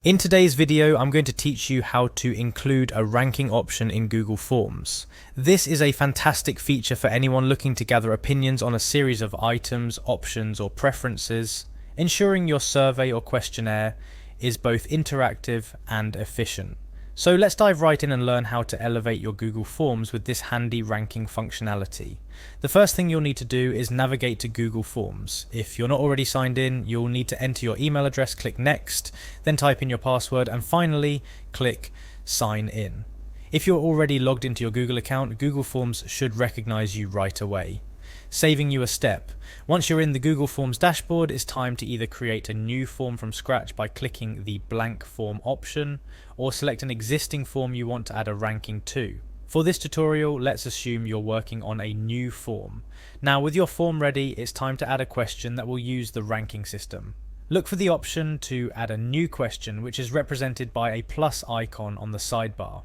In today's video, I'm going to teach you how to include a ranking option in Google Forms. This is a fantastic feature for anyone looking to gather opinions on a series of items, options, or preferences, ensuring your survey or questionnaire is both interactive and efficient. So let's dive right in and learn how to elevate your Google Forms with this handy ranking functionality. The first thing you'll need to do is navigate to Google Forms. If you're not already signed in, you'll need to enter your email address, click Next, then type in your password, and finally click Sign In. If you're already logged into your Google account, Google Forms should recognize you right away, saving you a step. Once you're in the Google Forms dashboard, it's time to either create a new form from scratch by clicking the blank form option, or select an existing form you want to add a ranking to. For this tutorial, let's assume you're working on a new form. Now, with your form ready, it's time to add a question that will use the ranking system. Look for the option to add a new question, which is represented by a plus icon on the sidebar.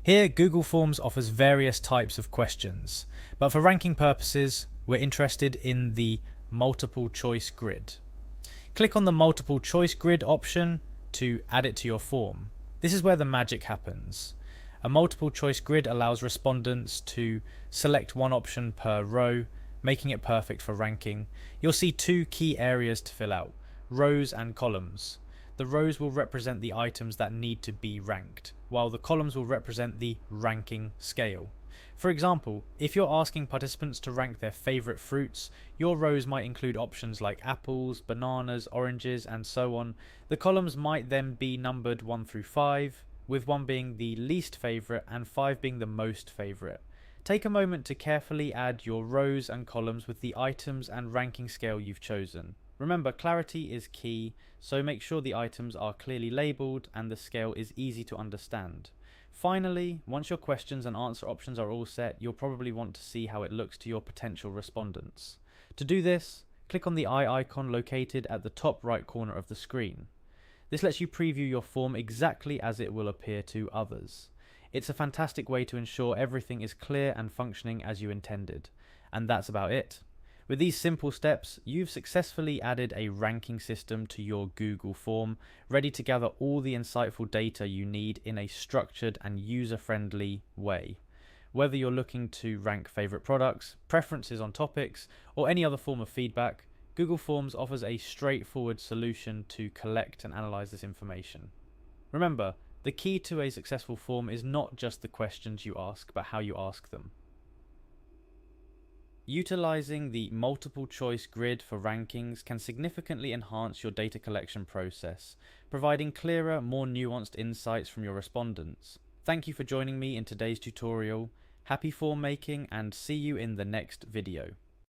Here, Google Forms offers various types of questions, but for ranking purposes, we're interested in the multiple choice grid. Click on the multiple choice grid option to add it to your form. This is where the magic happens. A multiple choice grid allows respondents to select one option per row, making it perfect for ranking. You'll see two key areas to fill out: rows and columns. The rows will represent the items that need to be ranked, while the columns will represent the ranking scale. For example, if you're asking participants to rank their favorite fruits, your rows might include options like apples, bananas, oranges, and so on. The columns might then be numbered 1 through 5, with 1 being the least favorite and 5 being the most favorite. Take a moment to carefully add your rows and columns with the items and ranking scale you've chosen. Remember, clarity is key, so make sure the items are clearly labeled and the scale is easy to understand. Finally, once your questions and answer options are all set, you'll probably want to see how it looks to your potential respondents. To do this, click on the eye icon located at the top right corner of the screen. This lets you preview your form exactly as it will appear to others. It's a fantastic way to ensure everything is clear and functioning as you intended. And that's about it. With these simple steps, you've successfully added a ranking system to your Google form, ready to gather all the insightful data you need in a structured and user-friendly way. Whether you're looking to rank favorite products, preferences on topics, or any other form of feedback, Google Forms offers a straightforward solution to collect and analyze this information. Remember, the key to a successful form is not just the questions you ask, but how you ask them. Utilizing the multiple choice grid for rankings can significantly enhance your data collection process, providing clearer, more nuanced insights from your respondents. Thank you for joining me in today's tutorial. Happy form making, and see you in the next video.